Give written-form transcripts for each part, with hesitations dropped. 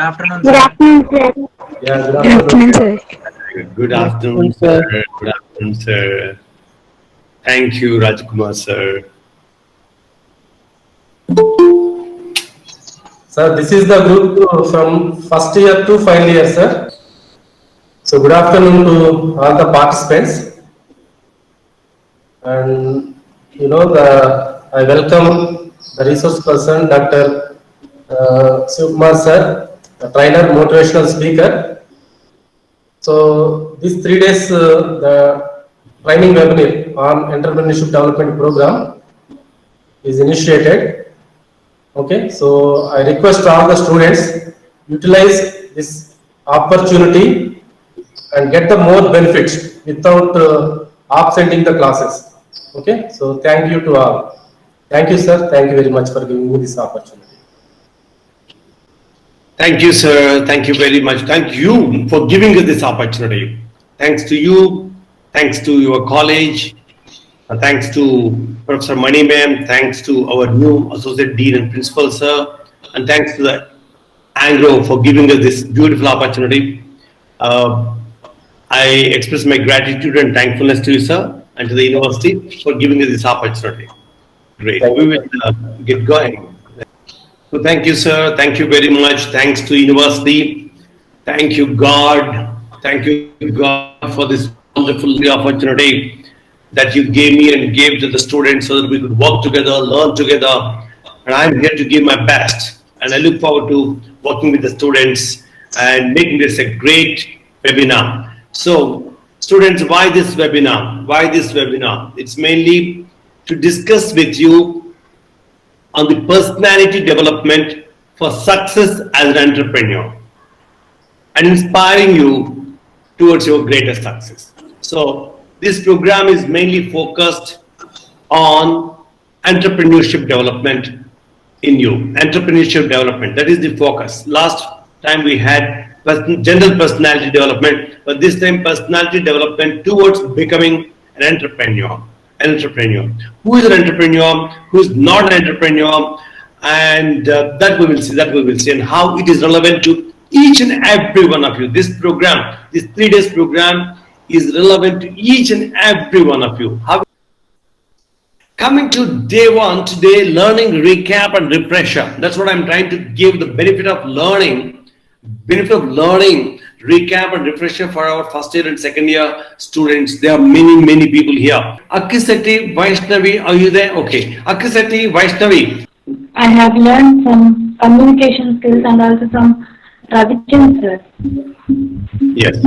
afternoon, Good sir. afternoon, sir. Yeah, good Good afternoon. afternoon, sir. Good afternoon, sir. Good afternoon, sir. Thank you, Rajkumar, sir. Sir, this is the group from first year to final year, sir. So good afternoon to all the participants. And I welcome the resource person, Dr. Sivaprasad, sir, the trainer, motivational speaker. So these 3 days, the training webinar on entrepreneurship development program is initiated. Okay, so I request all the students utilize this opportunity and get the more benefits without absenting the classes. Okay, so thank you to all. Thank you, sir. Thank you very much for giving me this opportunity. Thank you, sir. Thank you very much. Thank you for giving us this opportunity. Thanks to you. Thanks to your college. Thanks to Professor Ma'am. Thanks to our new Associate Dean and Principal, sir. And thanks to the ANGRAU for giving us this beautiful opportunity. I express my gratitude and thankfulness to you, sir, and to the university for giving us this opportunity. Great. Thank We you, will get going. So thank you, sir. Thank you very much. Thanks to university. Thank you, God. Thank you, God, for this wonderful opportunity that you gave me and gave to the students so that we could work together, learn together. And I'm here to give my best. And I look forward to working with the students and making this a great webinar. So, students, why this webinar? Why this webinar? It's mainly to discuss with you on the personality development for success as an entrepreneur and inspiring you towards your greater success. So this program is mainly focused on entrepreneurship development in you. Entrepreneurship development, that is the focus. Last time we had general personality development, but this time personality development towards becoming an entrepreneur. Who is an entrepreneur, who is not an entrepreneur, and that we will see, and how it is relevant to each and every one of you. This program, this 3 days program is relevant to each and every one of you. Coming to day 1 today, learning, recap and refresher. That's what I'm trying to give, the benefit of learning, recap and refresher for our first year and second year students. There are many people here. Akisati, Vaishnavi, are you there? Okay. Akisati, Vaishnavi. I have learned some communication skills and also some Ravichan, sir. Yes.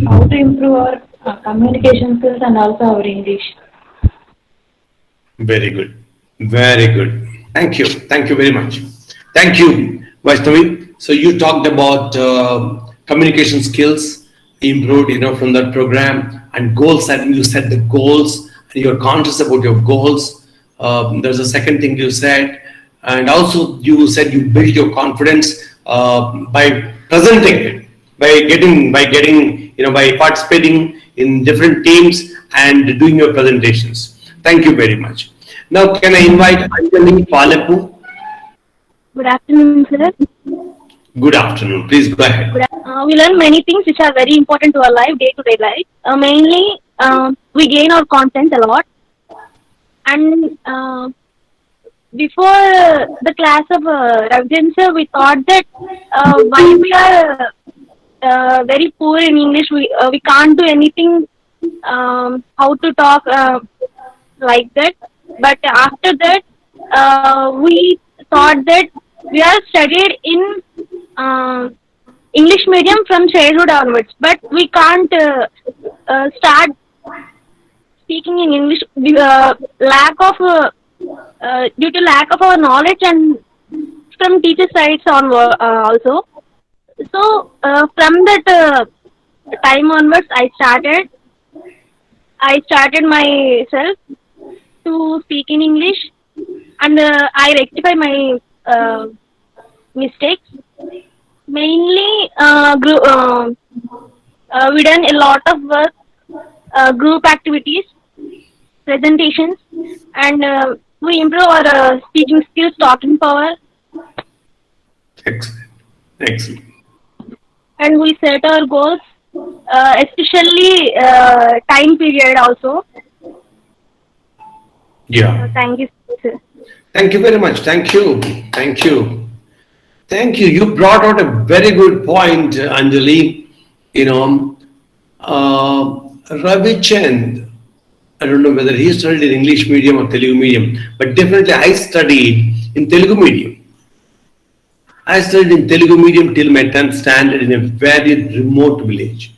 How to improve our communication skills and also our English. Very good. Thank you very much. Thank you, Vaishnavi. So you talked about communication skills improved, from that program, and goal setting. You set the goals and you're conscious about your goals. There's a second thing you said, and also you said you build your confidence by presenting it, by participating in different teams and doing your presentations. Thank you very much. Now, can I invite Anjali Palepu? Good afternoon, sir. Good afternoon. Please go ahead. We learn many things which are very important to our life, day-to-day life. Mainly, we gain our confidence a lot. And before the class of Ravichan sir, we thought that while we are very poor in English, we can't do anything, how to talk like that. But after that, we thought that we are studied in English medium from childhood onwards, but we can't start speaking in English due to lack of our knowledge and from teacher sides on also. So from that time onwards, I started myself to speak in English, and I rectify my mistakes. Mainly, we done a lot of work, group activities, presentations, and we improve our speaking skills, talking power. Excellent. and we set our goals, especially time period also. Yeah. Thank you, sir. Thank you very much. Thank you. Thank you. Thank you. You brought out a very good point, Anjali. You know, Ravi Chand, I don't know whether he studied in English medium or Telugu medium, but definitely I studied in Telugu medium. I studied in Telugu medium till my 10th standard in a very remote village.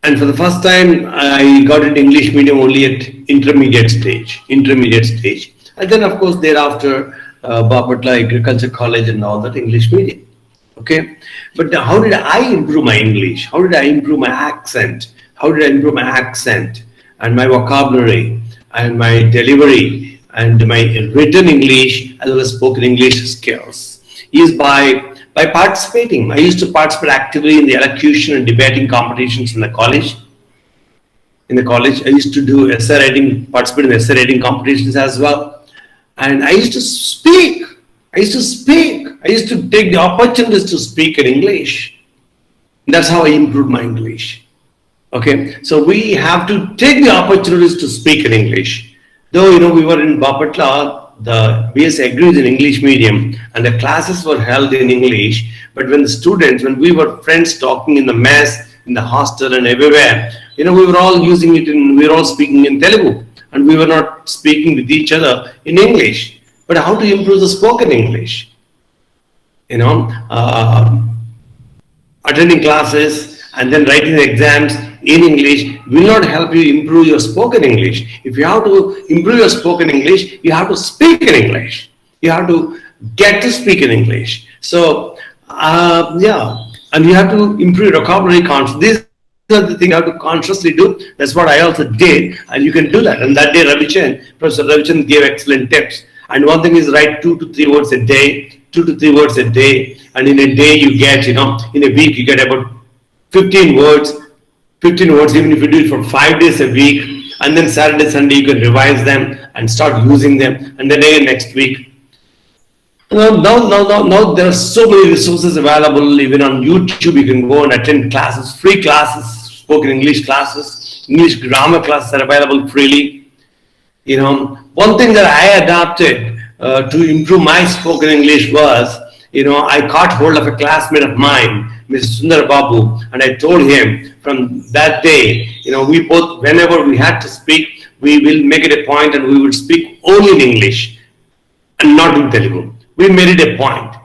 And for the first time, I got into English medium only at intermediate stage. And then, of course, thereafter, Bapatla Agriculture College and all that English medium. Okay, but how did I improve my English? How did I improve my accent? How did I improve my accent and my vocabulary and my delivery and my written English as well as spoken English skills? Is by participating. I used to participate actively in the elocution and debating competitions in the college. I used to do essay writing, participate in essay writing competitions as well. And I used to speak. I used to take the opportunities to speak in English. That's how I improved my English. Okay, so we have to take the opportunities to speak in English. Though, we were in Bapatla, the BS Agri is in English medium, and the classes were held in English. But when we were friends talking in the mess, in the hostel and everywhere, we were all we were all speaking in Telugu, and we were not speaking with each other in English. But how to improve the spoken English? Attending classes and then writing the exams in English will not help you improve your spoken English. If you have to improve your spoken English, you have to speak in English. You have to get to speak in English. So, and you have to improve your vocabulary consciously. These are the things you have to consciously do. That's what I also did, and you can do that. And that day, Professor Ravichan gave excellent tips. And one thing is write 2 to 3 words a day, 2 to 3 words a day. And in a day you get, in a week you get about 15 words, even if you do it for 5 days a week. And then Saturday, Sunday you can revise them and start using them. And then again next week. Now there are so many resources available. Even on YouTube you can go and attend classes, free classes, spoken English classes, English grammar classes are available freely. One thing that I adopted to improve my spoken English was, I caught hold of a classmate of mine, Mr. Sundar Babu, and I told him from that day, we both, whenever we had to speak, we will make it a point and we will speak only in English and not in Telugu. We made it a point.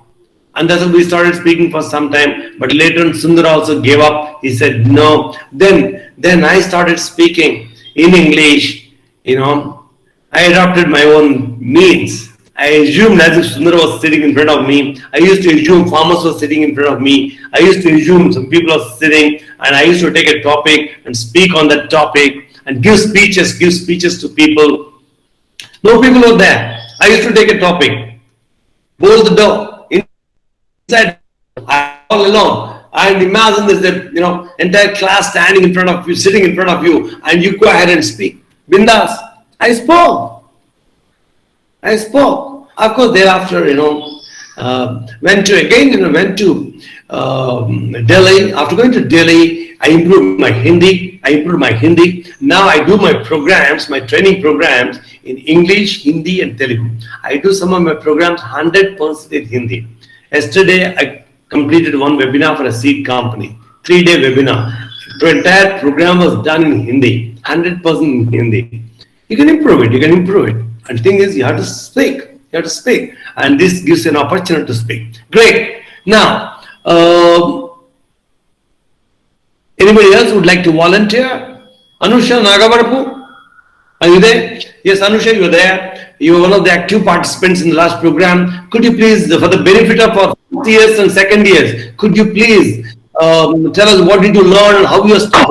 And that's when we started speaking for some time, but later on Sundar also gave up. He said no. Then I started speaking in English. I adopted my own means. I assumed as if Sundar was sitting in front of me. I used to assume farmers were sitting in front of me. I used to assume some people are sitting, and I used to take a topic and speak on that topic and give speeches to people. No people were there. I used to take a topic, bolt the door, inside, all alone. And imagine this, entire class standing in front of you, sitting in front of you, and you go ahead and speak. Bindas. I spoke. Of course, thereafter, went to Delhi. After going to Delhi, I improved my Hindi. Now I do my programs, my training programs in English, Hindi, and Telugu. I do some of my programs 100% in Hindi. Yesterday, I completed one webinar for a seed company, 3-day webinar. The entire program was done in Hindi, 100% in Hindi. You can improve it. And the thing is, you have to speak. And this gives you an opportunity to speak. Great. Now, anybody else would like to volunteer? Anusha Nagavarapu? Are you there? Yes, Anusha, you're there. You were one of the active participants in the last program. Could you please, for the benefit of our first years and second years, could you please tell us what did you learn, how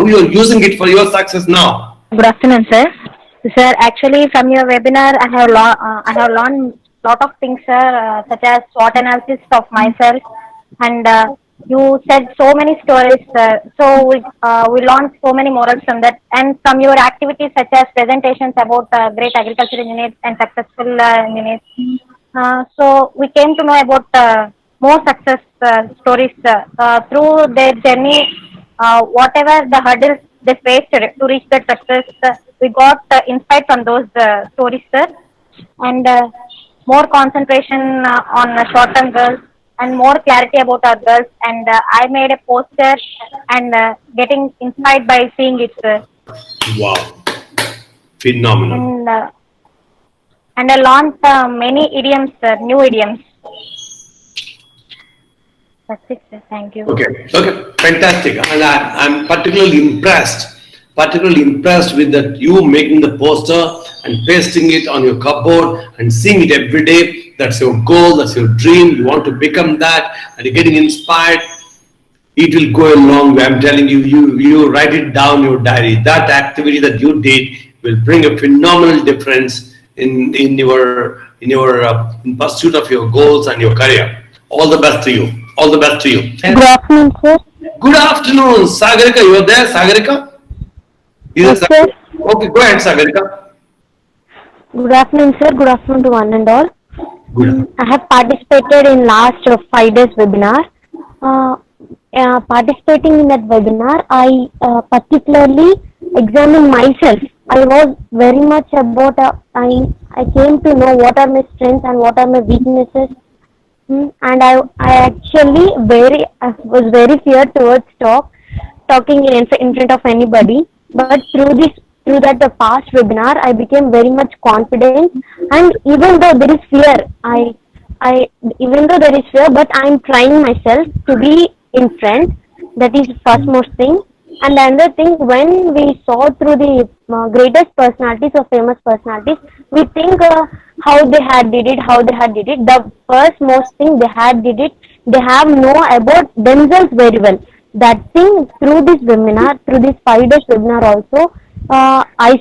you're using it for your success now? Good afternoon, sir. Sir, actually, from your webinar, I have learned lot of things, sir, such as SWOT analysis of myself, and you said so many stories, sir. So we learned so many morals from that, and from your activities such as presentations about great agriculture engineers and successful engineers. So we came to know about more success stories through their journey. Whatever the hurdles they faced to reach that success, we got insight from those stories, sir. And more concentration on short-term goals and more clarity about our goals. And I made a poster and getting inspired by seeing it, sir. Wow, phenomenal. And I launched many idioms, sir, new idioms. That's it, sir. Thank you. Okay, okay, fantastic. And I'm particularly impressed with that you making the poster and pasting it on your cupboard and seeing it every day. That's your goal, that's your dream. You want to become that, and you're getting inspired. It will go a long way. I'm telling you, you write it down in your diary. That activity that you did will bring a phenomenal difference in pursuit of your goals and your career. All the best to you. All the best to you. Good afternoon, sir. Good afternoon, Sagarika. You are there, Sagarika? Yes, sir. Okay, go ahead, Sagarika. Good afternoon, sir. Good afternoon to one and all. Good. I have participated in last 5 days webinar. Participating in that webinar, I particularly examined myself. I was very much about, I came to know what are my strengths and what are my weaknesses. And I actually was very feared towards talking in front of anybody. But through that the past webinar, I became very much confident. And even though there is fear, even though there is fear, but I'm trying myself to be in front. That is first most thing. And another thing, when we saw through the greatest personalities or famous personalities, we think how they had did it. The first most thing they had did it, they have know about themselves very well. That thing through this webinar, through this 5 days webinar also, I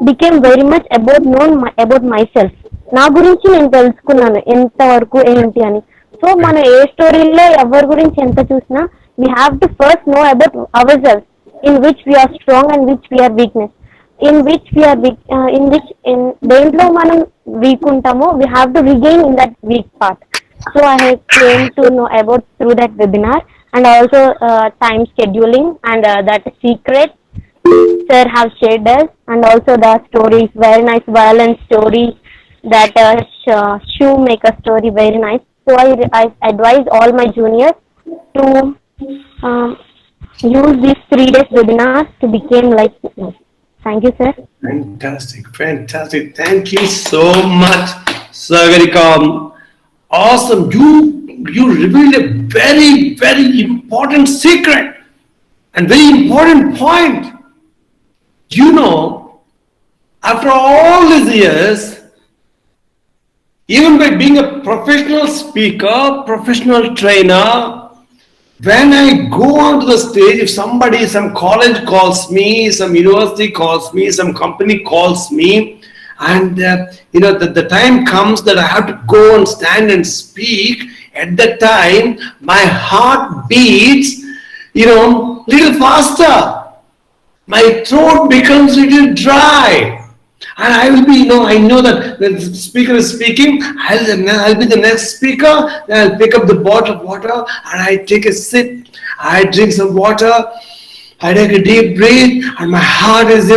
became very much about myself. నా గురించి నేను తెలుసుకున్నాను ఎంతవరకు ఏంటి అని. So మనం ఏ స్టోరీలో ఎవరి గురించి ఎంత చూసినా we have to first know about ourselves, in which we are strong and which we are weakness, in which we are weak, in దేంట్లో మనం weak ఉంటామో we have to regain in that weak part. So I came to know about through that webinar, and also time scheduling and that secret sir have shared us, and also the stories, very nice violence story, that shoemaker story, very nice. So I advise all my juniors to use these 3 days webinars to become like this. Thank you, sir. Fantastic, fantastic. Thank you so much, Sagarika. Awesome. You revealed a very, very important secret and very important point. You know, after all these years, even by being a professional speaker, professional trainer, when I go onto the stage, if somebody, some college calls me, some university calls me, some company calls me, and the time comes that I have to go and stand and speak, at that time my heart beats little faster, my throat becomes a little dry, and I will be, I know that when the speaker is speaking, I'll be the next speaker. Then I'll pick up the bottle of water and I take a sip. I drink some water. I take a deep breath, and my heart is,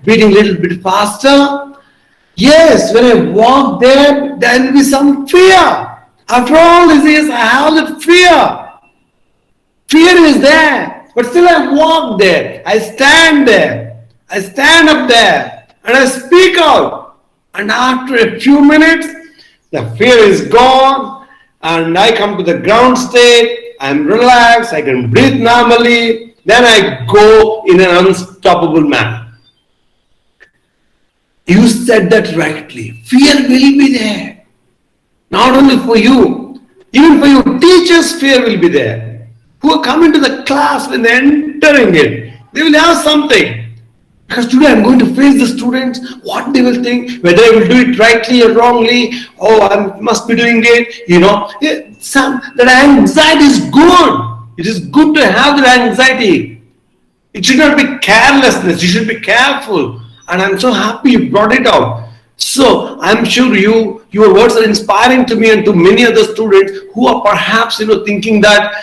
beating a little bit faster. Yes, when I walk there will be some fear. After all this years, I have that fear. Fear is there, but still I walk there. I stand there. I stand up there. And I speak out, and after a few minutes, the fear is gone, and I come to the ground state. I'm relaxed, I can breathe normally, then I go in an unstoppable manner. You said that rightly. Fear will be there. Not only for you, even for your teachers, fear will be there. Who are coming to the class, when they're entering it, they will have something. Because today I'm going to face the students, what they will think, whether I will do it rightly or wrongly. Oh, I must be doing it, that anxiety is good. It is good to have that anxiety. It should not be carelessness, you should be careful. And I'm so happy you brought it out. So I'm sure your words are inspiring to me and to many other students who are perhaps thinking that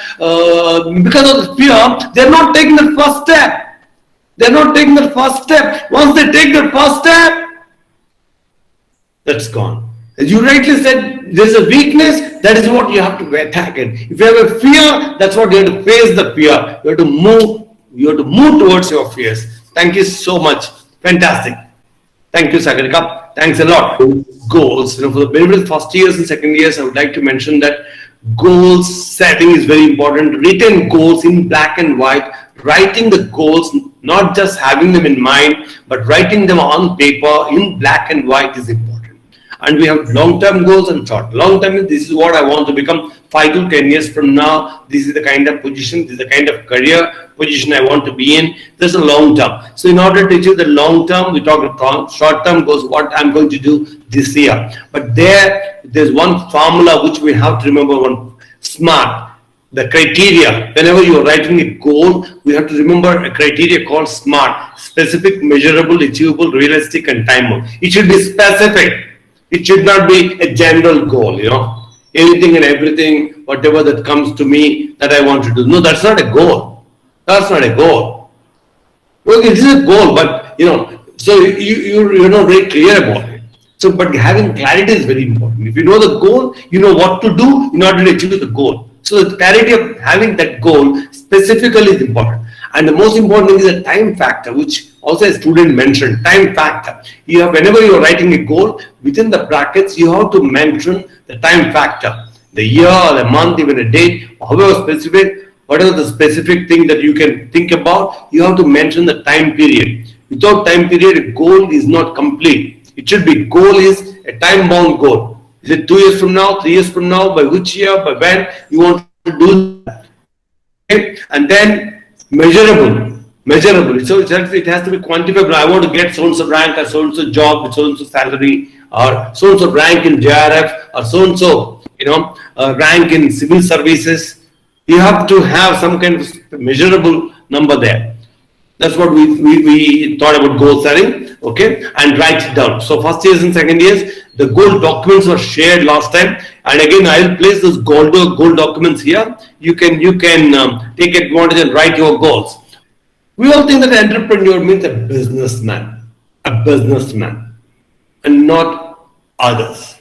because of the fear they're not taking the first step. They're not taking the first step. Once they take the first step, that's gone. As you rightly said, there's a weakness, that is what you have to attack it. If you have a fear, that's what you have to face the fear. You have to move towards your fears. Thank you so much. Fantastic. Thank you, Sagarika. Thanks a lot. Goals. For the benefit of first years and second years, I would like to mention that goals setting is very important. Written goals in black and white. Writing the goals, not just having them in mind, but writing them on paper in black and white is important. And we have long-term goals and short. Long-term, this is what I want to become 5 to 10 years from now. This is the kind of position, this is the kind of career position I want to be in. There's a long-term. So in order to achieve the long-term, we talk about short-term goals, what I'm going to do this year. But there's one formula which we have to remember, one SMART. The criteria, whenever you are writing a goal, we have to remember a criteria called SMART: specific, measurable, achievable, realistic, and time-bound. It should be specific. It should not be a general goal, anything and everything, whatever that comes to me that I want to do. No, that's not a goal. That's not a goal. Okay, this is a goal, but so you're not very clear about it. So, but having clarity is very important. If you know the goal, you know what to do in order to achieve the goal. So the clarity of having that goal specifically is important. And the most important thing is the time factor, which also a student mentioned. Time factor. Whenever you are writing a goal, within the brackets, you have to mention the time factor. The year, the month, even a date, however specific, whatever the specific thing that you can think about, you have to mention the time period. Without time period, a goal is not complete. It should be, goal is a time-bound goal. Is it 2 years from now, 3 years from now, by which year, by when you want to do that? Okay? And then measurable. So it has to be quantifiable. I want to get so-and-so rank or so-and-so job with so-and-so salary, or so-and-so rank in JRF, or so-and-so, rank in civil services. You have to have some kind of measurable number there. That's what we thought about goal setting, okay, and write it down. So first years and second years, the goal documents were shared last time, and again I will place those goal documents here. You can take advantage and write your goals. We all think that an entrepreneur means a businessman, and not others.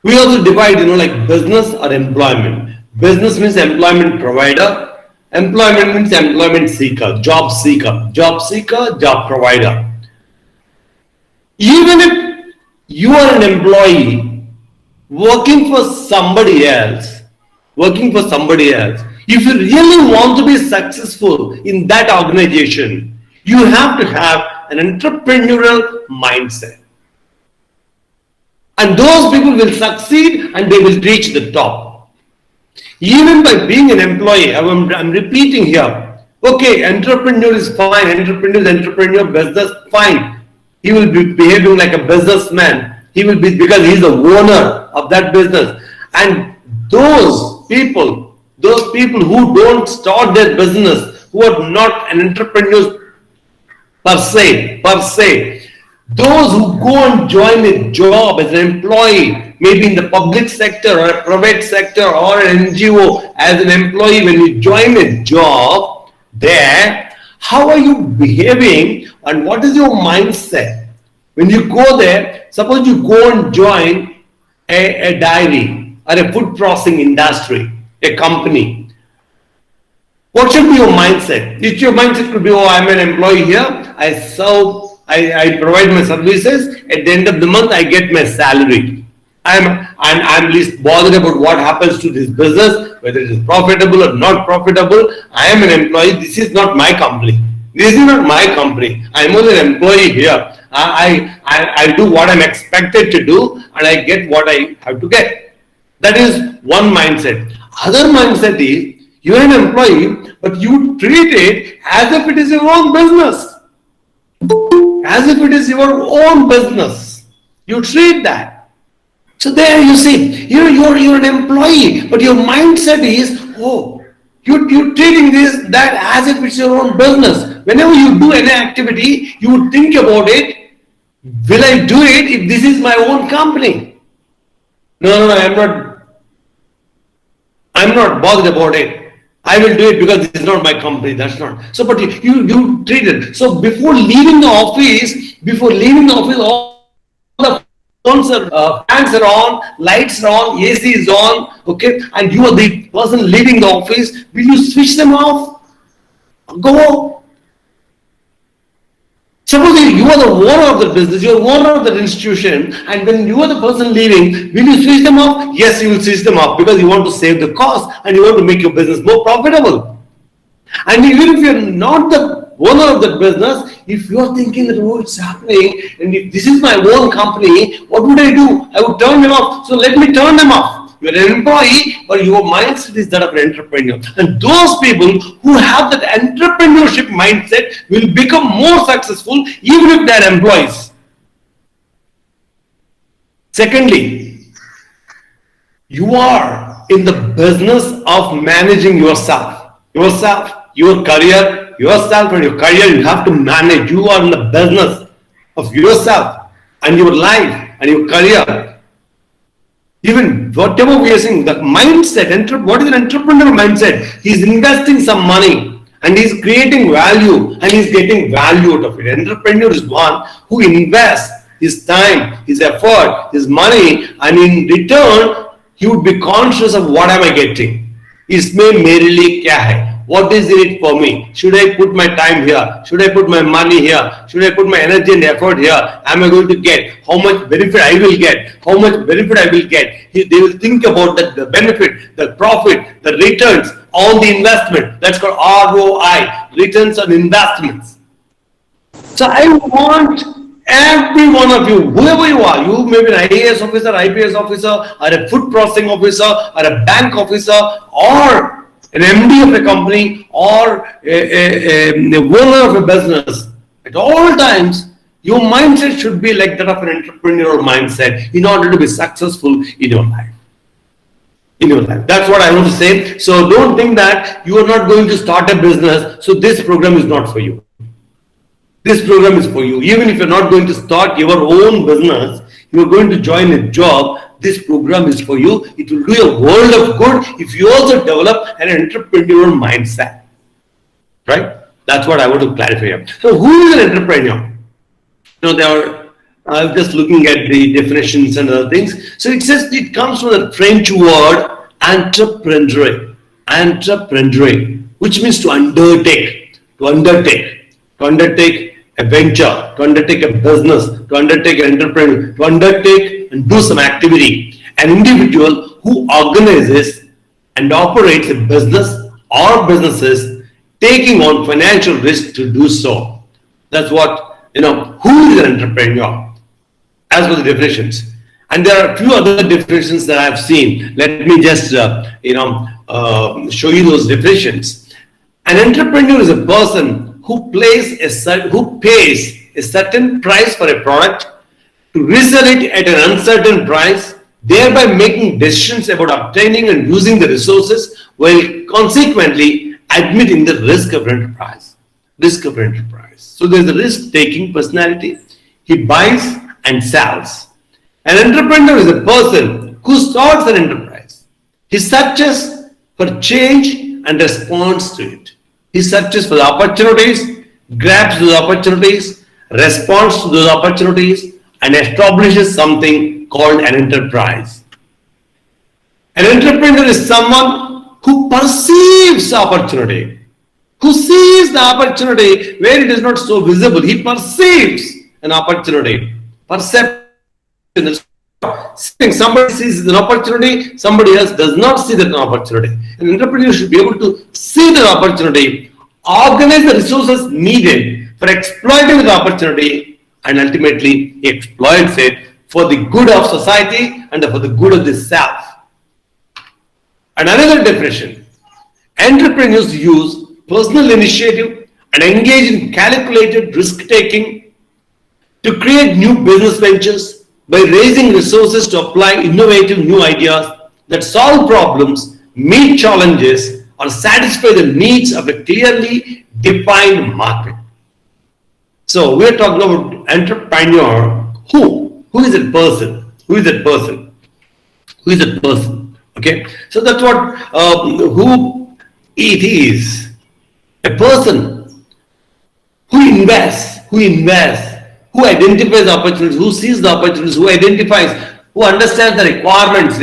We also divide, like business or employment. Business means employment provider. Employment means employment seeker, job provider. Even if you are an employee working for somebody else, if you really want to be successful in that organization, you have to have an entrepreneurial mindset. And those people will succeed and they will reach the top. Even by being an employee, I'm repeating here. Okay, entrepreneur is fine. Entrepreneur, business, fine. He will be behaving like a businessman. He will be, because he's the owner of that business. And those people who don't start their business, who are not an entrepreneur per se, those who go and join a job as an employee, maybe in the public sector or a private sector or an NGO as an employee, when you join a job there, how are you behaving and what is your mindset? When you go there, suppose you go and join a dairy or a food processing industry, a company. What should be your mindset? If your mindset could be, oh, I'm an employee here, I provide my services, at the end of the month I get my salary. I'm least bothered about what happens to this business, whether it is profitable or not profitable. I am an employee. This is not my company. I'm only an employee here. I do what I'm expected to do and I get what I have to get. That is one mindset. Other mindset is, you're an employee, but you treat it as if it is your own business. As if it is your own business. You treat that. So there you see, you're an employee, but your mindset is, oh, you're treating that as if it's your own business. Whenever you do any activity, you would think about it Will I do it if this is my own company? No, I'm not bothered about it. I will do it because this is not my company. That's not. So, but you treat it. So before leaving the office, all the phones are, fans are on, lights are on, AC is on, okay, and you are the person leaving the office. Will you switch them off? Go. Suppose you are the owner of the business, you are owner of the institution, and when you are the person leaving, will you switch them off? Yes, you will switch them off because you want to save the cost and you want to make your business more profitable. And even if you are not the owner of the business, if you are thinking that, oh, it's happening, and if this is my own company, what would I do? I would turn them off. So let me turn them off. You are an employee, but your mindset is that of an entrepreneur. And those people who have that entrepreneurship mindset will become more successful even if they are employees. Secondly, you are in the business of managing yourself, your career, yourself and your career. You have to manage. You are in the business of yourself and your life and your career. Even whatever we are saying, the mindset, what is an entrepreneur mindset? He's investing some money and he's creating value and he's getting value out of it. Entrepreneur is one who invests his time, his effort, his money, and in return, he would be conscious of what am I getting. Isme mere liye kya hai? What is in it for me? Should I put my time here? Should I put my money here? Should I put my energy and effort here? Am I going to get? How much benefit I will get? How much benefit I will get? They will think about that, the benefit, the profit, the returns on the investment. That's called ROI, returns on investments. So I want every one of you, whoever you are, you may be an IAS officer, IPS officer, or a food processing officer, or a bank officer, or an MD of a company, or a owner of a business. At all times, your mindset should be like that of an entrepreneurial mindset in order to be successful in your life. That's what I want to say. So don't think that you are not going to start a business, so this program is not for you. This program is for you. Even if you're not going to start your own business, you're going to join a job, this program is for you. It will do a world of good if you also develop an entrepreneurial mindset. Right? That's what I want to clarify here. So who is an entrepreneur? I'm just looking at the definitions and other things. So it says it comes from the French word entreprendre, which means to undertake a venture, to undertake a business, to undertake an entrepreneur, to undertake and do some activity. An individual who organizes and operates a business or businesses taking on financial risk to do so. That's what, who is an entrepreneur? As for the definitions. And there are a few other definitions that I've seen. Let me just, show you those definitions. An entrepreneur is a person who pays a certain price for a product to resell it at an uncertain price, thereby making decisions about obtaining and using the resources while consequently admitting the risk of enterprise. So there's a risk-taking personality. He buys and sells. An entrepreneur is a person who starts an enterprise. He searches for change and responds to it. He searches for the opportunities, grabs those opportunities, responds to those opportunities, and establishes something called an enterprise. An entrepreneur is someone who perceives the opportunity, who sees the opportunity where it is not so visible. He perceives an opportunity. Perception. Somebody sees an opportunity, somebody else does not see that opportunity. An entrepreneur should be able to see the opportunity, organize the resources needed for exploiting the opportunity, and ultimately exploits it for the good of society and for the good of the self. And another definition, entrepreneurs use personal initiative and engage in calculated risk-taking to create new business ventures by raising resources to apply innovative new ideas that solve problems, meet challenges, or satisfy the needs of a clearly defined market. So we are talking about entrepreneur. Who? Who is that person? Who is that person? Who is that person? Okay. So that's what who it is. A person who invests, who identifies opportunities, who sees the opportunities, who identifies, who understands the requirements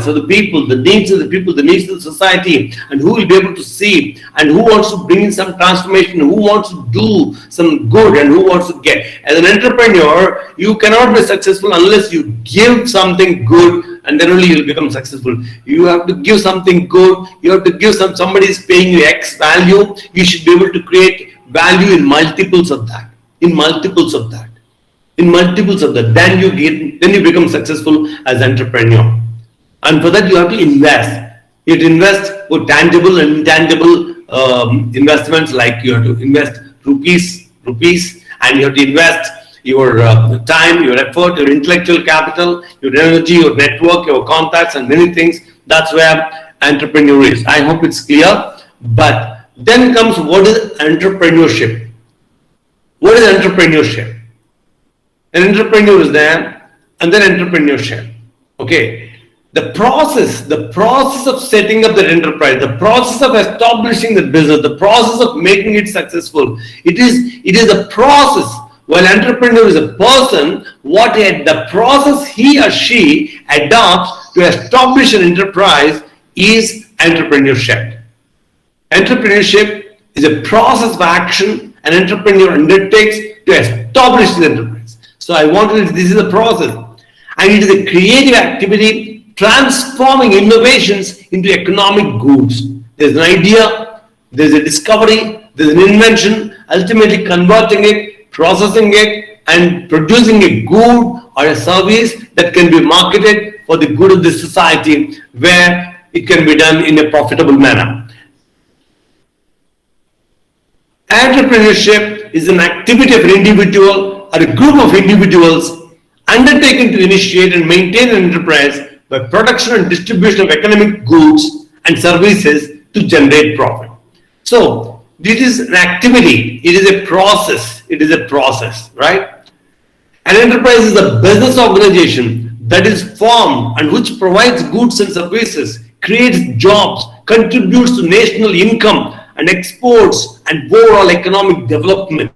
of the people, the needs of the people, the needs of the society, and who will be able to see, and who wants to bring in some transformation, who wants to do some good, and who wants to get. As an entrepreneur, you cannot be successful unless you give something good, and then only you will become successful. You have to give something good, you have to give somebody is paying you X value, you should be able to create value in multiples of that, then you become successful as entrepreneur. And for that you have to invest. You have to invest for tangible and intangible investments, like you have to invest rupees, and you have to invest your time, your effort, your intellectual capital, your energy, your network, your contacts, and many things. That's where entrepreneur is. I hope it's clear. But then comes, what is entrepreneurship? What is entrepreneurship? An entrepreneur is there, and then entrepreneurship. Okay. The process of setting up that enterprise, the process of establishing the business, the process of making it successful, it is a process. While entrepreneur is a person, the process he or she adopts to establish an enterprise is entrepreneurship. Entrepreneurship is a process of action an entrepreneur undertakes to establish the enterprise. So I want to, this is a process, and it is a creative activity transforming innovations into economic goods. There's an idea, there's a discovery, there's an invention, ultimately converting it, processing it, and producing a good or a service that can be marketed for the good of the society, where it can be done in a profitable manner. Entrepreneurship is an activity of an individual or a group of individuals undertaken to initiate and maintain an enterprise by production and distribution of economic goods and services to generate profit. So this is an activity, it is a process, right? An enterprise is a business organization that is formed and which provides goods and services, creates jobs, contributes to national income and exports and overall economic development.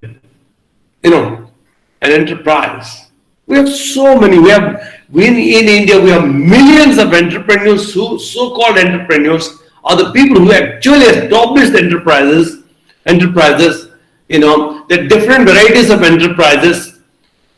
An enterprise. We have so many. In India, we have millions of entrepreneurs who, so-called entrepreneurs, are the people who actually established enterprises. There are different varieties of enterprises: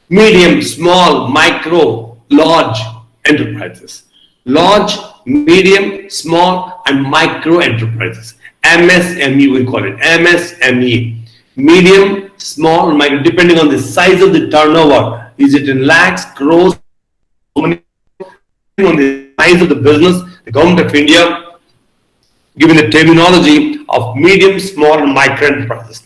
medium, small, micro, large enterprises. Large, medium, small, and micro enterprises. MSME, we call it MSME. Medium, small, micro, depending on the size of the turnover. Is it in lakhs, crores, depending on the size of the business? The government of India given a terminology of medium, small, and micro enterprises.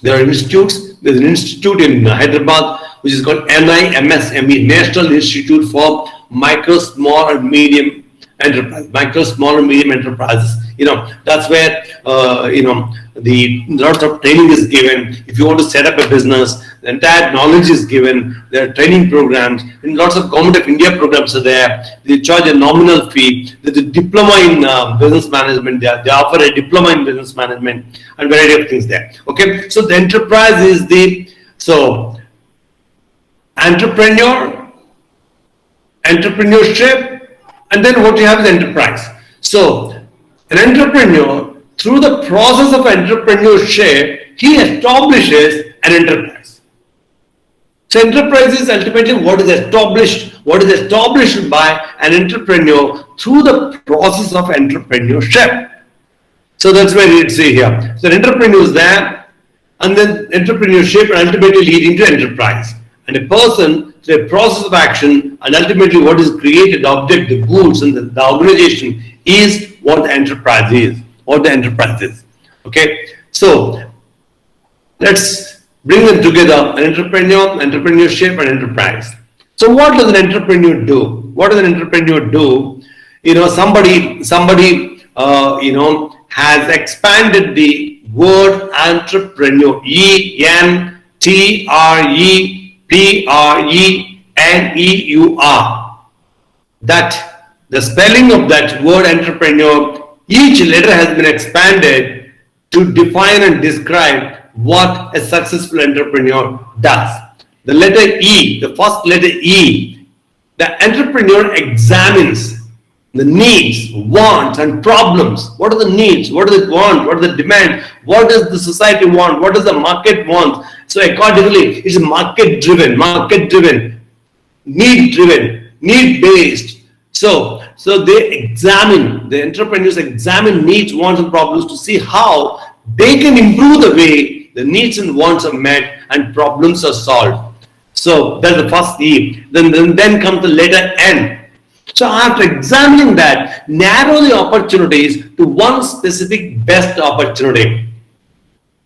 There are institutes. There's an institute in Hyderabad which is called NIMSME, National Institute for Micro, Small, and Medium Enterprises. Micro, small, and medium enterprises. That's where the lots of training is given. If you want to set up a business, the entire knowledge is given. There are training programs, and lots of Government of India programs are there. They charge a nominal fee. There's a diploma in business management. They offer a diploma in business management and variety of things there. Okay, so the enterprise is entrepreneurship, and then what you have is enterprise. So an entrepreneur, through the process of entrepreneurship, he establishes an enterprise. So enterprise is ultimately what is established by an entrepreneur through the process of entrepreneurship. So that's where it's say here. So an entrepreneur is there, and then entrepreneurship and ultimately leading to enterprise. And a person, through a process of action, and ultimately what is created, the object, the goods, and the organization is what the enterprise is. Okay, so let's bring them together: an entrepreneur, entrepreneurship, and enterprise. So what does an entrepreneur do? Somebody has expanded the word entrepreneur, ENTREPRENEUR. Trepreneur. That the spelling of that word entrepreneur, each letter has been expanded to define and describe what a successful entrepreneur does. The letter E, the first letter E, the entrepreneur examines the needs, wants, and problems. What are the needs? What does it want? What are the demands? What does the society want? What does the market want? So accordingly, it's market-driven, need-driven, need-based. So they examine, the entrepreneurs examine needs, wants, and problems to see how they can improve the way the needs and wants are met and problems are solved. So that's the first E. Then comes the letter N. So after examining that, narrow the opportunities to one specific best opportunity.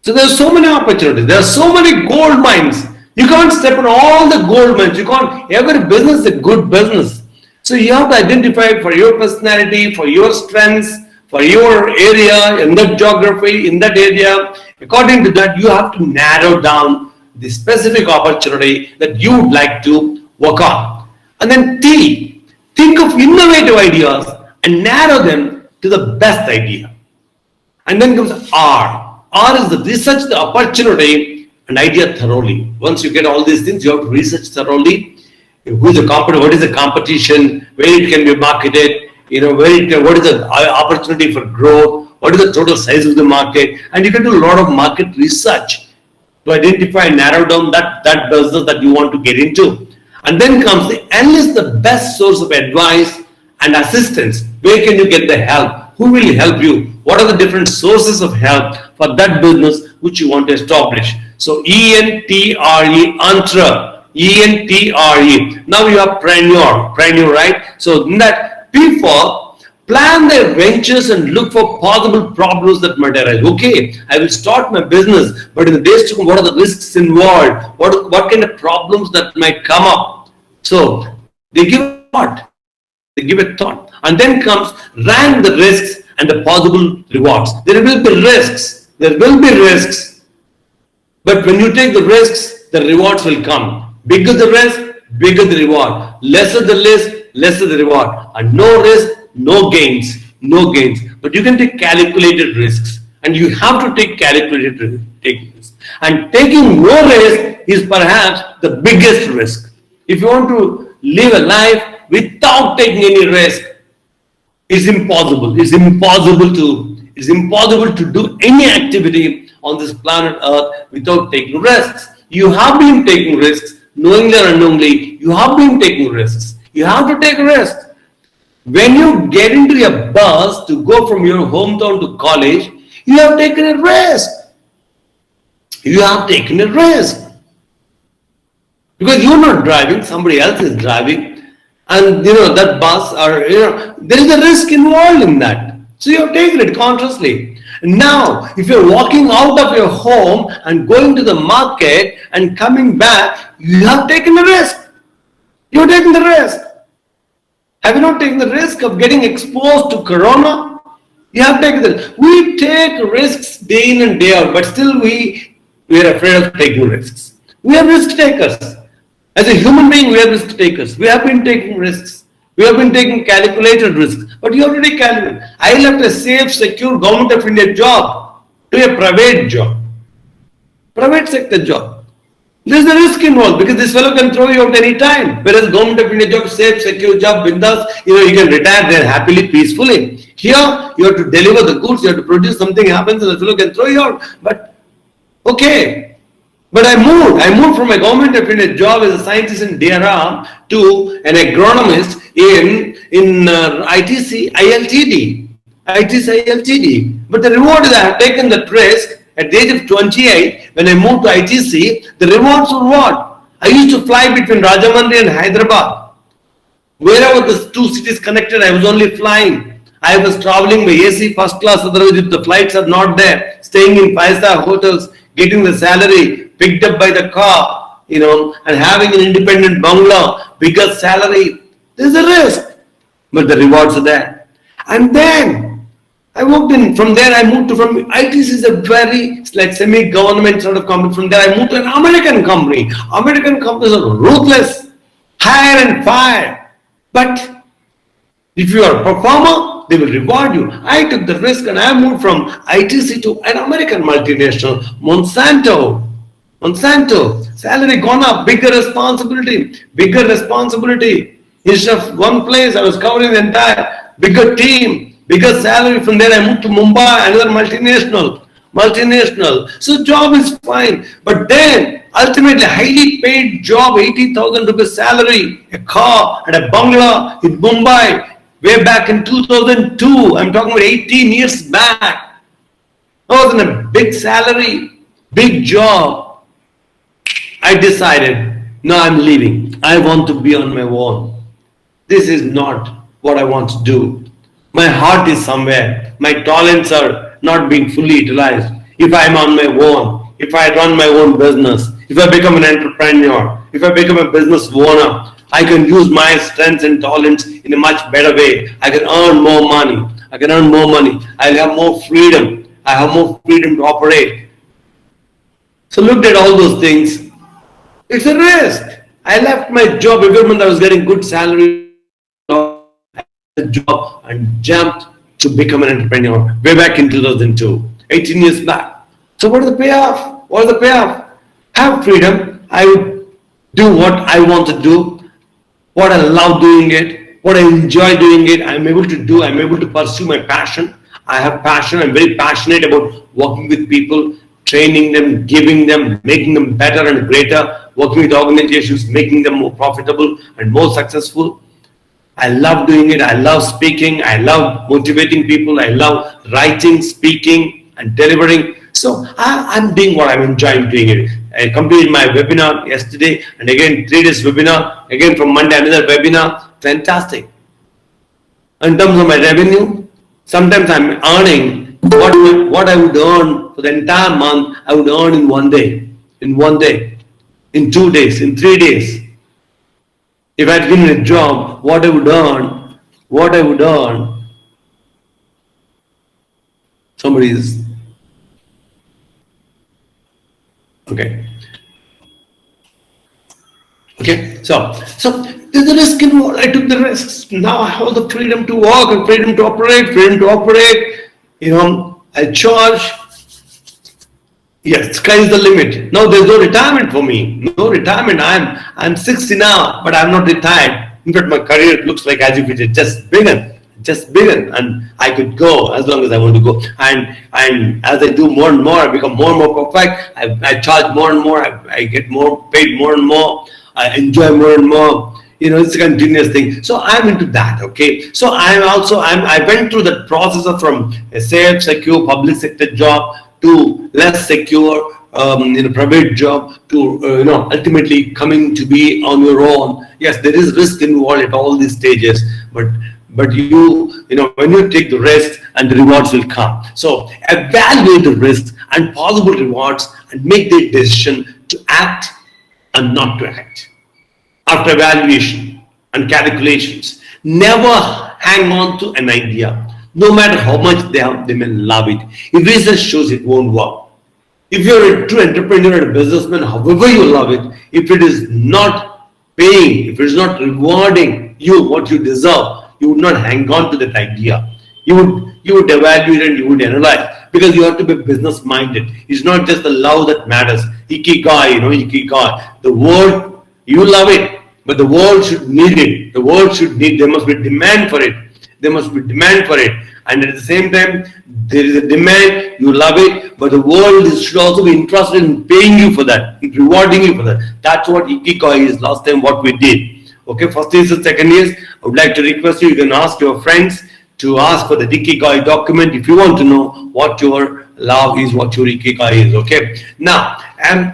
So there are so many opportunities. There are so many gold mines. You can't step on all the gold mines. You can't. Every business is a good business. So you have to identify for your personality, for your strengths, for your area, in that geography, in that area. According to that, you have to narrow down the specific opportunity that you would like to work on. And then T, think of innovative ideas and narrow them to the best idea. And then comes R. R is the research the opportunity and idea thoroughly. Once you get all these things, you have to research thoroughly. Who is the competitor? What is the competition? Where it can be marketed? What is the opportunity for growth? What is the total size of the market? And you can do a lot of market research to identify and narrow down that business that you want to get into. And then comes the enlist the best source of advice and assistance. Where can you get the help? Who will help you? What are the different sources of help for that business which you want to establish? So ENTRE, entre, ENTRE. Now you have preneur, right? So in that P for plan their ventures and look for possible problems that might arise. Okay, I will start my business, but in the days to come, what are the risks involved? What kind of problems that might come up? So they give a thought. And then comes rank the risks and the possible rewards. There will be risks. But when you take the risks, the rewards will come. Bigger the risk, bigger the reward. Lesser the risk, lesser the reward. And no risk, no gains. But you can take calculated risks. And you have to take calculated risks. And taking no risk is perhaps the biggest risk. If you want to live a life without taking any risk, it's impossible. It's impossible to do any activity on this planet Earth without taking risks. You have been taking risks, knowingly or unknowingly. You have been taking risks. You have to take risks. When you get into a bus to go from your hometown to college, you have taken a risk. Because you're not driving, somebody else is driving. And that bus or there is a risk involved in that. So you have taken it consciously. Now, if you're walking out of your home and going to the market and coming back, you have taken the risk. You're taking the risk. Have you not taken the risk of getting exposed to corona? You have taken the risk. We take risks day in and day out, but still we are afraid of taking risks. We are risk takers. As a human being, we are risk takers. We have been taking risks. We have been taking calculated risks. But you have to take calculated. I left a safe, secure government of India job to a private job. Private sector job. There is a risk involved because this fellow can throw you out any time. Whereas government of India job, safe, secure job, bindas, you can retire there happily, peacefully. Here, you have to deliver the goods, you have to produce, something happens and the fellow can throw you out. But, okay. But I moved from a government of India job as a scientist in DRR to an agronomist in ITC ILTD. But the reward is I have taken that risk at the age of 28 when I moved to ITC. The rewards were what? I used to fly between Rajahmundry and Hyderabad. Wherever the two cities connected, I was only flying. I was traveling by AC first class, otherwise if the flights are not there, staying in 5-star hotels, getting the salary, picked up by the car, and having an independent bungalow, bigger salary. There's a risk, but the rewards are there. And then I worked in, from there I moved to, from ITC is a very like semi-government sort of company. From there I moved to an American company. American companies are ruthless, hire and fire. But if you are a performer, they will reward you. I took the risk and I moved from ITC to an American multinational, Monsanto. Salary gone up, bigger responsibility. Instead of one place, I was covering the entire bigger team, bigger salary. From there, I moved to Mumbai, another multinational. So job is fine, but then ultimately highly paid job, 80,000 rupees salary, a car and a bungalow in Mumbai. Way back in 2002, I'm talking about 18 years back. I was in a big salary, big job. I decided, no, I'm leaving. I want to be on my own. This is not what I want to do. My heart is somewhere. My talents are not being fully utilized. If I'm on my own, if I run my own business, if I become an entrepreneur, if I become a business owner, I can use my strengths and talents in a much better way. I can earn more money. I'll have more freedom. I have more freedom to operate. So looked at all those things. It's a risk. I left my job every month. I was getting good salary job and jumped to become an entrepreneur way back in 2002, 18 years back. So what is the payoff? Have freedom. I would do what I want to do, what I love doing it, what I enjoy doing it. I'm able to pursue my passion. I have passion. I'm very passionate about working with people, training them, giving them, making them better and greater, working with organizations, making them more profitable and more successful. I love doing it. I love speaking. I love motivating people. I love writing, speaking, and delivering. So I'm doing what I'm enjoying doing it. I completed my webinar yesterday, and again 3 days webinar. Again from Monday another webinar. Fantastic. In terms of my revenue, sometimes I'm earning what I would earn for the entire month. I would earn in one day, in 2 days, in 3 days. If I had given a job, what I would earn. Somebody is okay. So there's a risk involved. I took the risks. Now I have the freedom to work and freedom to operate. I charge. Yes, sky is the limit. No, there's no retirement for me. No retirement. I'm 60 now, but I'm not retired. In fact, my career looks like as if it had just begun, and I could go as long as I want to go. And as I do more and more, I become more and more perfect. I charge more and more. I get paid more and more. I enjoy more and more. It's a continuous thing. So I'm into that. Okay. So I went through the process of from a safe, secure public sector job to less secure private job to ultimately coming to be on your own. Yes, there is risk involved at all these stages, but when you take the risk, and the rewards will come. So evaluate the risks and possible rewards and make the decision to act and not to act. After evaluation and calculations, never hang on to an idea. No matter how much they may love it. If research shows it won't work. If you're a true entrepreneur and a businessman, however you love it, if it is not paying, if it is not rewarding you what you deserve, you would not hang on to that idea. You would evaluate and you would analyze, because you have to be business minded. It's not just the love that matters. Ikigai, ikigai. The world, you love it, but the world should need it. There must be demand for it. And at the same time, there is a demand, you love it, but the world should also be interested in paying you for that, in rewarding you for that. That's what Ikigai is last time what we did. Okay, first years and second years, I would like to request you can ask your friends to ask for the Ikigai document if you want to know what your love is, what your Ikigai is. Okay, now, and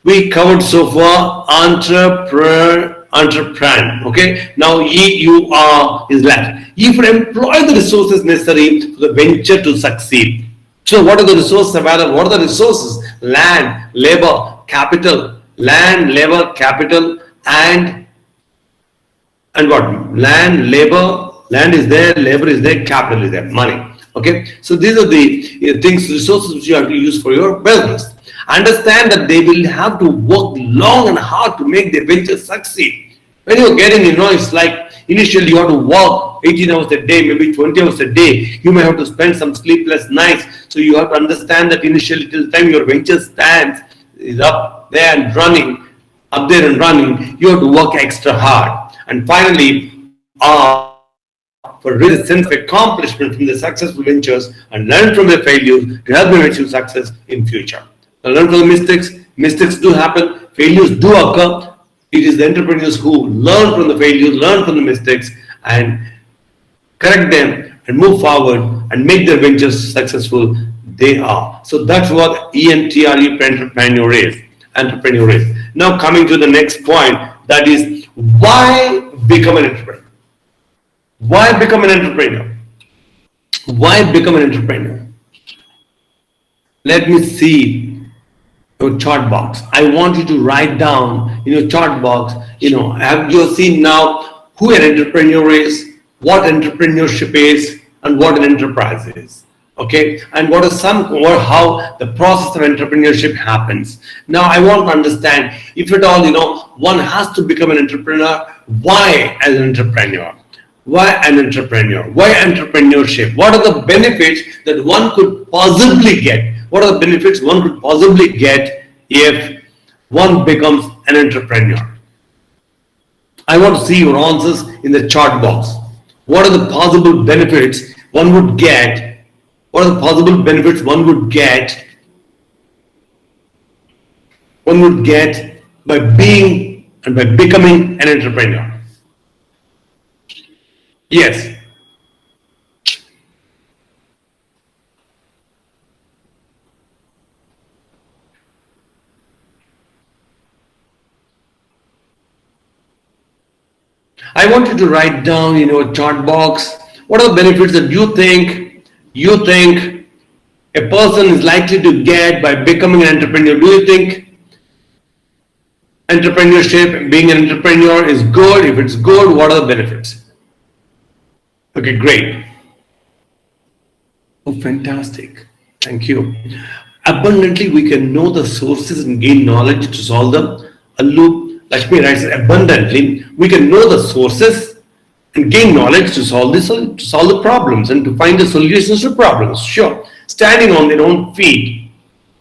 we covered so far entrepreneur. Okay, now EUR is left. You should employ the resources necessary for the venture to succeed. So what are the resources available? What are the resources? Land, labor, capital, and what? Land, labor, land is there, labor is there, capital is there, money. Okay, so these are the things, resources which you have to use for your business. Understand that they will have to work long and hard to make their venture succeed. When you're getting, it's like initially you have to work 18 hours a day, maybe 20 hours a day. You may have to spend some sleepless nights. So you have to understand that initially till the time your venture stands, is up there and running, you have to work extra hard. And finally, for real sense of accomplishment from the successful ventures and learn from their failures to help them achieve success in future. Now learn from the mistakes. Mistakes do happen. Failures do occur. It is the entrepreneurs who learn from the failures, learn from the mistakes, and correct them and move forward and make their ventures successful. They are. So that's what ENTRE for entrepreneur is. Now coming to the next point, that is why become an entrepreneur? Why become an entrepreneur? Why become an entrepreneur? Let me see your chart box. I want you to write down in your chart box, have you seen now who an entrepreneur is, what entrepreneurship is, and what an enterprise is. Okay, and what is how the process of entrepreneurship happens. Now I want to understand, if at all, one has to become an entrepreneur, why as an entrepreneur? Why an entrepreneur? Why entrepreneurship? What are the benefits that one could possibly get? What are the benefits one could possibly get if one becomes an entrepreneur? I want to see your answers in the chart box. What are the possible benefits one would get? What are the possible benefits one would get by being and by becoming an entrepreneur? Yes. I want you to write down in your chart box, what are the benefits that you think a person is likely to get by becoming an entrepreneur? Do you think entrepreneurship, being an entrepreneur is good? If it's good, what are the benefits? Okay, great. Oh, fantastic. Thank you. Abundantly, we can know the sources and gain knowledge to solve them. Allu Lakshmi writes, abundantly, we can know the sources and gain knowledge to solve the problems and to find the solutions to problems. Sure. Standing on their own feet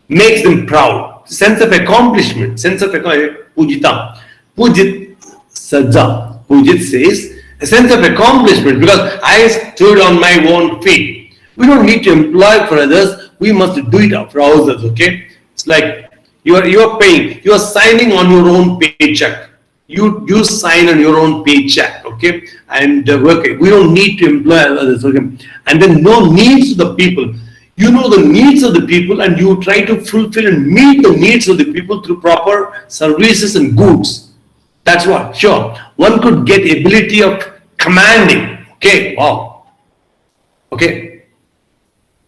makes them proud. Sense of accomplishment. Pujita. Pujit Sajja. Pujit says, a sense of accomplishment, because I stood on my own feet. We don't need to employ for others. We must do it for ourselves. Okay. It's like you are paying. You are signing on your own paycheck. You sign on your own paycheck, okay, and okay, we don't need to employ others, okay, and then no needs of the people. You know the needs of the people, and you try to fulfill and meet the needs of the people through proper services and goods. That's what. Sure, one could get ability of commanding. Okay, wow. Okay,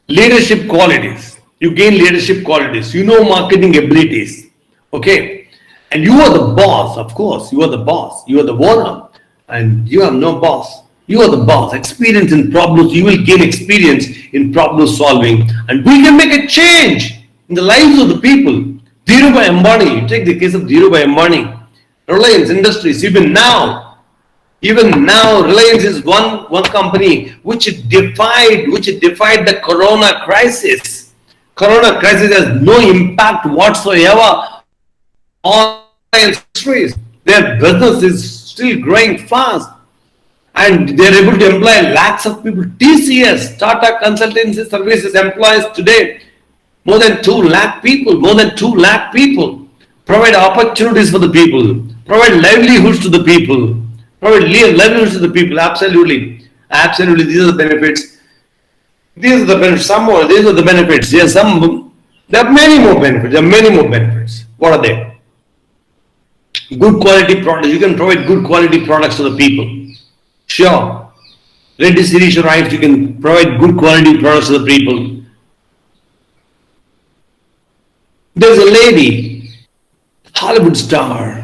leadership qualities. You gain leadership qualities. You know marketing abilities. Okay. And you are the boss, of course. You are the boss. You are the owner. And you have no boss. You are the boss. Experience in problems. You will gain experience in problem solving. And we can make a change in the lives of the people. Dhirubhai Ambani. You take the case of Dhirubhai Ambani. Reliance Industries. Even now, Reliance is one company which defied the Corona crisis. Corona crisis has no impact whatsoever on industries. Their business is still growing fast and they're able to employ lakhs of people. TCS, Tata Consultancy Services, employs today more than 2 lakh people, provide opportunities for the people, provide livelihoods to the people, absolutely, these are the benefits. Some more, these are the benefits. There are many more benefits. What are they? Good quality products. You can provide good quality products to the people. Sure. Reddy Shirish writes, you can provide good quality products to the people. There's a lady, Hollywood star,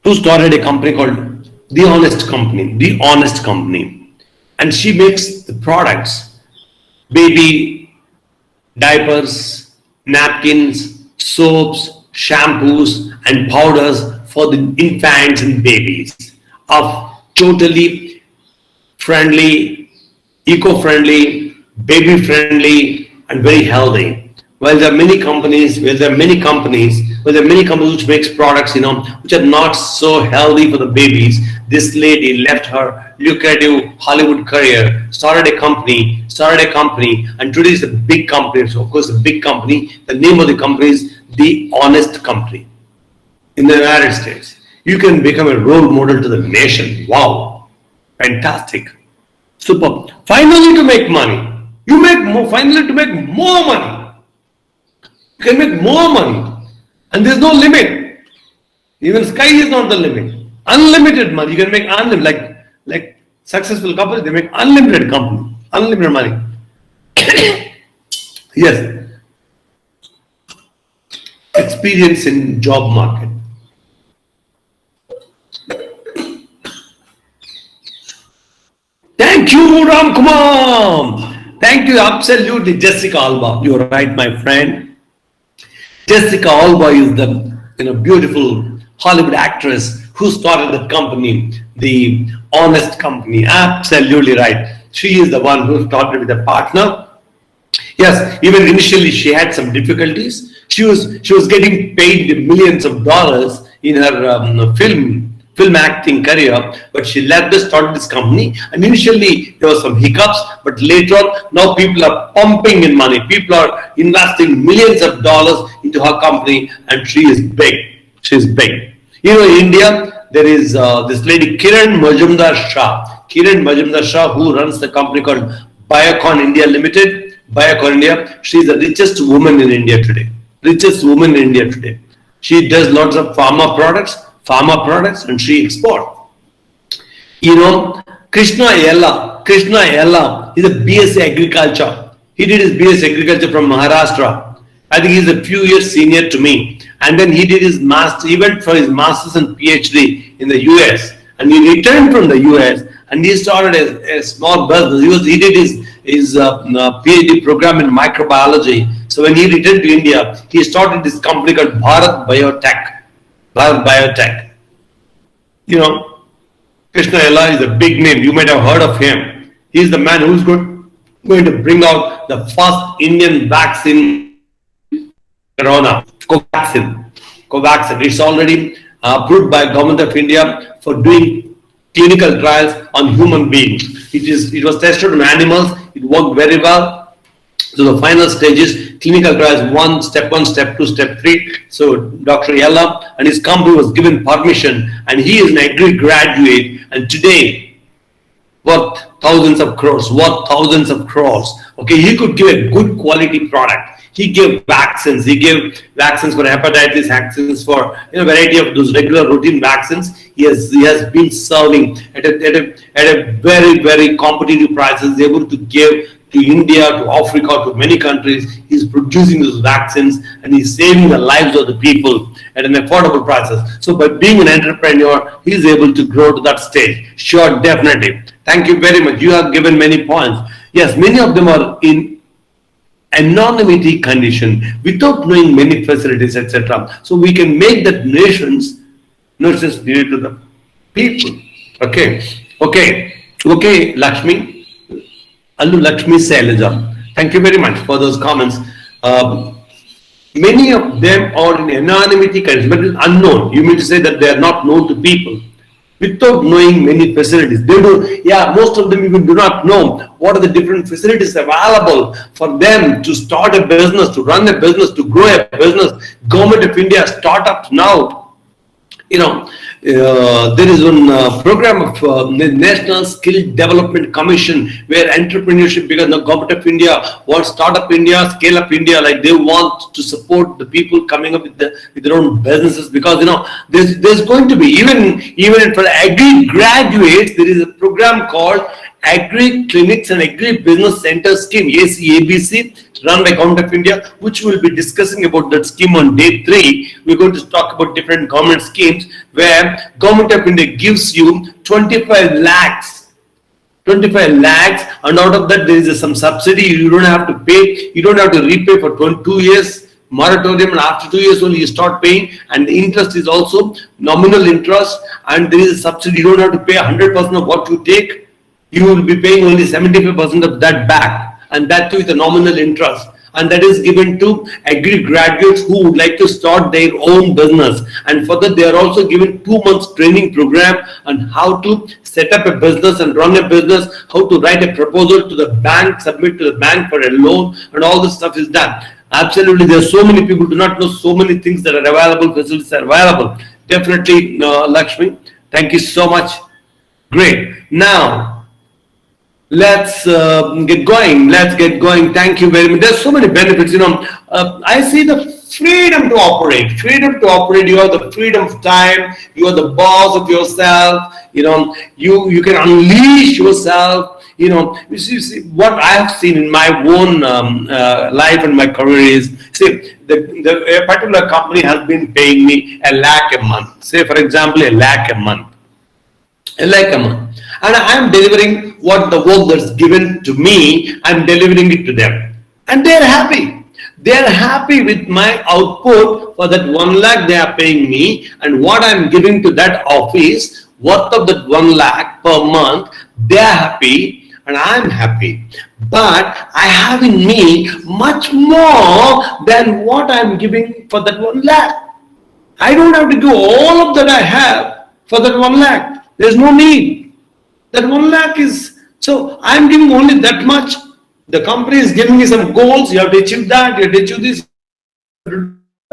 who started a company called The Honest Company. And she makes the products baby diapers, napkins, soaps, shampoos, and powders for the infants and babies of totally friendly, eco-friendly, baby-friendly, and very healthy. While there are many companies, which makes products, which are not so healthy for the babies. This lady left her lucrative Hollywood career, started a company, and today is a big company. So of course, a big company. The name of the company is The Honest Company in the United States. You can become a role model to the nation. Wow, fantastic, super. Finally, to make money, you make more. Finally, to make more money. You can make more money, and there's no limit. Even sky is not the limit. Unlimited money. You can make unlimited, like successful companies. They make unlimited money. Yes. Experience in job market. Thank you, Ram Kumar. Thank you, absolutely, Jessica Alba. You're right, my friend. Jessica Alba is the beautiful Hollywood actress who started the company, The Honest Company. Absolutely right. She is the one who started with a partner. Yes, even initially she had some difficulties. She was getting paid millions of dollars in her film acting career, but she left us, started this company, and initially there were some hiccups, but later on, now people are pumping in money. People are investing millions of dollars into her company, and she is big. She's big. In India, there is this lady Kiran Majumdar Shah, who runs the company called Biocon India Limited. Biocon India. She is the richest woman in India today. She does lots of pharma products, and she exports. Krishna Yella is a BSc Agriculture. He did his BSc Agriculture from Maharashtra. I think he's a few years senior to me. And then he did his master. He went for his masters and Ph.D. in the US. And he returned from the US and he started a small business. He did his Ph.D. program in microbiology. So when he returned to India, he started this company called Bharat Biotech. Krishna Yella is a big name. You might have heard of him. He's the man who's going to bring out the first Indian vaccine, Corona, Covaxin. It's already approved by Government of India for doing clinical trials on human beings. It was tested on animals. It worked very well. So the final stages, clinical trials, step 1, step 2, step 3. So Dr. Yella and his company was given permission, and he is an Agri graduate, and today worth thousands of crores. Okay, he could give a good quality product. He gave vaccines. He gave vaccines for hepatitis, vaccines for a variety of those regular routine vaccines. He has been serving at a very, very competitive prices. He's able to give to India, to Africa, to many countries. He's producing those vaccines and he's saving the lives of the people at an affordable prices. So by being an entrepreneur, he's able to grow to that stage. Sure, definitely. Thank you very much. You have given many points. Yes, many of them are in anonymity condition without knowing many facilities, etc. So we can make that nations nurses near to the people. Okay, Lakshmi. Allu Lakshmi Sailaja. Thank you very much for those comments. Many of them are in anonymity condition, but it's unknown. You mean to say that they are not known to people without knowing many facilities. They do, most of them even do not know what are the different facilities available for them to start a business, to run a business, to grow a business. Government of India startups now. There is one program of the National Skill Development Commission where entrepreneurship, because the Government of India wants Startup India, Scale Up India, like they want to support the people coming up with their own businesses, because there's going to be even for Agri graduates there is a program called Agri Clinics and Agri Business Center Scheme, ACABC, run by Government of India, which we'll be discussing about that scheme on day 3. We're going to talk about different government schemes where Government of India gives you 25 lakhs 25 lakhs, and out of that there is some subsidy. You don't have to pay, you don't have to repay for 22 years moratorium, and after 2 years only you start paying, and the interest is also nominal interest, and there is a subsidy. You don't have to pay 100% of what you take. You will be paying only 75% of that back, and that too with a nominal interest. And that is given to Agri graduates who would like to start their own business. And for that, they are also given 2 months training program on how to set up a business and run a business, how to write a proposal to the bank, submit to the bank for a loan, and all this stuff is done. Absolutely, there are so many people do not know so many things that are available, facilities are available. Definitely, Lakshmi, thank you so much. Great. Now, let's get going. Let's get going. Thank you very much. There's so many benefits. I see the freedom to operate. Freedom to operate. You have the freedom of time. You are the boss of yourself. You can unleash yourself. You see, what I have seen in my own life and my career is, see, a particular company has been paying me 1 lakh a month. Say, for example, 1 lakh a month. 1 lakh a month. And I am delivering what the work that's given to me, I'm delivering it to them. And they're happy. They're happy with my output. For that 1 lakh they are paying me, and what I'm giving to that office, worth of that 1 lakh per month, they're happy and I'm happy. But I have in me much more than what I'm giving for that 1 lakh. I don't have to do all of that I have for that 1 lakh. There's no need. That 1 lakh is, so I'm giving only that much. The company is giving me some goals. You have to achieve that. You have to achieve this.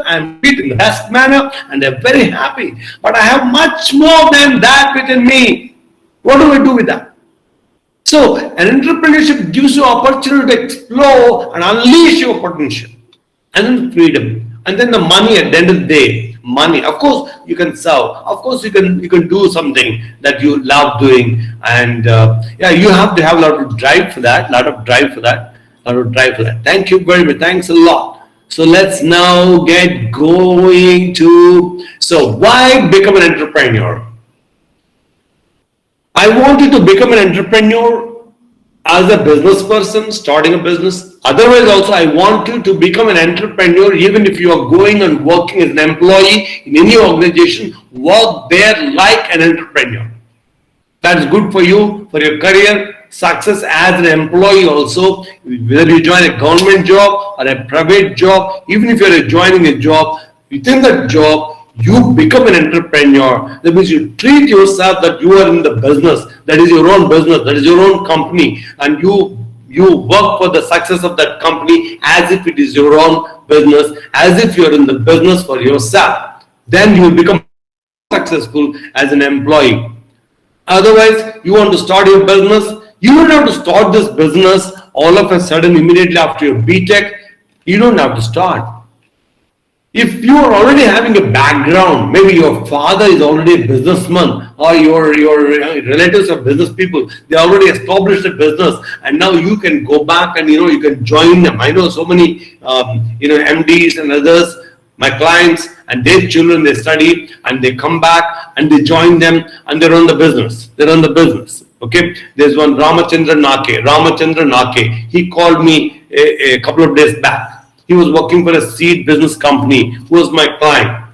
I'm in the best manner, and they're very happy. But I have much more than that within me. What do I do with that? So, an entrepreneurship gives you opportunity to explore and unleash your potential, and then freedom, and then the money at the end of the day. Money, of course, you can serve. Of course, you can do something that you love doing, and you have to have a lot of drive for that. Thank you very much. Thanks a lot. So let's now get going to. So why become an entrepreneur? I want you to become an entrepreneur as a business person, starting a business. Otherwise also, I want you to become an entrepreneur. Even if you are going and working as an employee in any organization, work there like an entrepreneur. That's good for you, for your career, success as an employee also. Whether you join a government job or a private job, even if you're joining a job, within that job, you become an entrepreneur. That means you treat yourself that you are in the business. That is your own business. That is your own company. And you work for the success of that company as if it is your own business, as if you're in the business for yourself. Then you will become successful as an employee. Otherwise, you want to start your business. You don't have to start this business all of a sudden immediately after your BTech. You don't have to start. If you are already having a background, maybe your father is already a businessman, or your relatives are business people, they already established a business, and now you can go back and you can join them. I know so many MDs and others, my clients, and their children, they study and they come back and they join them and they run the business. Okay, there's one Ramachandra Nake. He called me a couple of days back. He was working for a seed business company who was my client.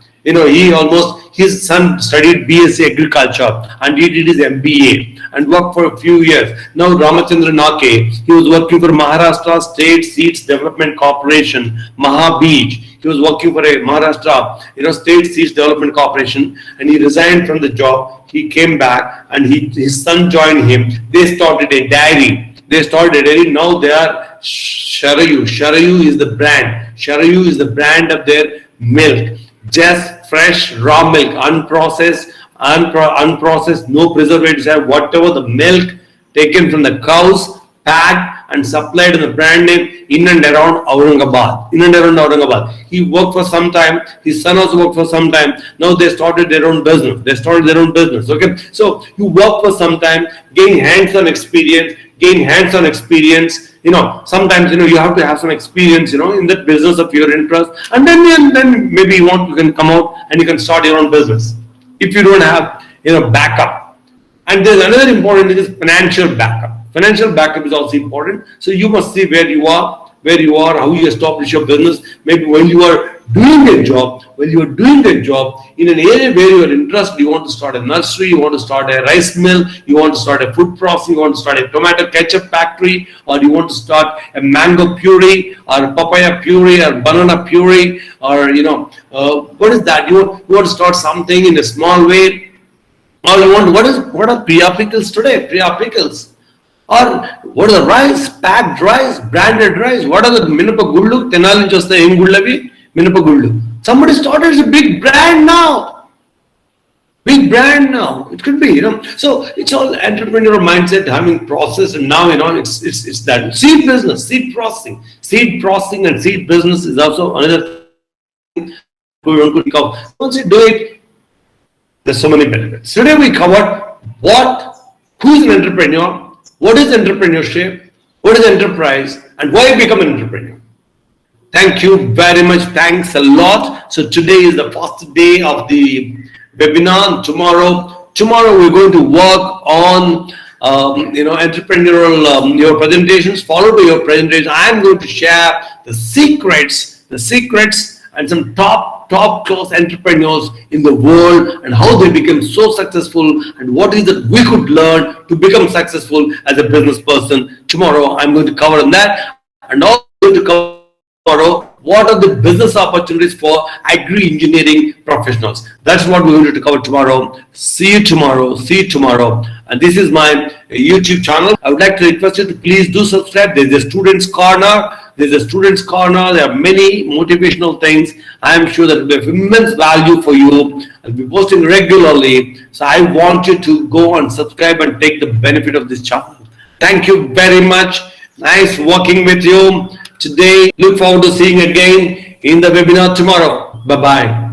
His son studied BSc Agriculture and he did his MBA and worked for a few years. Now Ramachandra Nake, he was working for Maharashtra State Seeds Development Corporation, Mahabeej. He was working for a Maharashtra, State Seeds Development Corporation, and he resigned from the job. He came back and his son joined him. They started a dairy. Now they are Sharayu. Sharayu is the brand. Sharayu is the brand of their milk. Just fresh raw milk, unprocessed, no preservatives, whatever the milk taken from the cows, packed and supplied in the brand name in and around Aurangabad. He worked for some time. His son also worked for some time. Now they started their own business. Okay. So you work for some time, gain hands-on experience. Sometimes you have to have some experience in that business of your interest, and then maybe you can come out and you can start your own business if you don't have backup. And there's another important thing is financial backup. Financial backup is also important. So you must see where you are, how you establish your business. Maybe when you are doing a job, in an area where you are interested, you want to start a nursery, you want to start a rice mill, you want to start a food processing, you want to start a tomato ketchup factory, or you want to start a mango puree, or a papaya puree, or banana puree, or what is that? You want to start something in a small way. Or what are Priya pickles today? Priya pickles. Or what are the rice, packed rice, branded rice? What are the Minapa Gullu? Tenali just the Ingullavi, Minapa Gullu. Somebody started a big brand now. It could be, So it's all entrepreneurial mindset, having process, and now it's that seed business, seed processing and seed business is also another thing we want to cover. Once you do it, there's so many benefits. Today we covered who is an entrepreneur, what is entrepreneurship, what is enterprise, and why become an entrepreneur. Thank you very much. Thanks a lot. So today is the first day of the webinar. Tomorrow we're going to work on entrepreneurial your presentations. Followed by your presentation, I am going to share the secrets and some top class entrepreneurs in the world and how they become so successful and what is that we could learn to become successful as a business person. Tomorrow I'm going to cover on that, and also going to cover tomorrow what are the business opportunities for Agri engineering professionals. That's what we're going to cover tomorrow. See you tomorrow. And this is my YouTube channel. I would like to request you to please do subscribe. There's a student's corner. There are many motivational things. I am sure that will be of immense value for you. I'll be posting regularly. So I want you to go and subscribe and take the benefit of this channel. Thank you very much. Nice working with you today. Look forward to seeing you again in the webinar tomorrow. Bye-bye.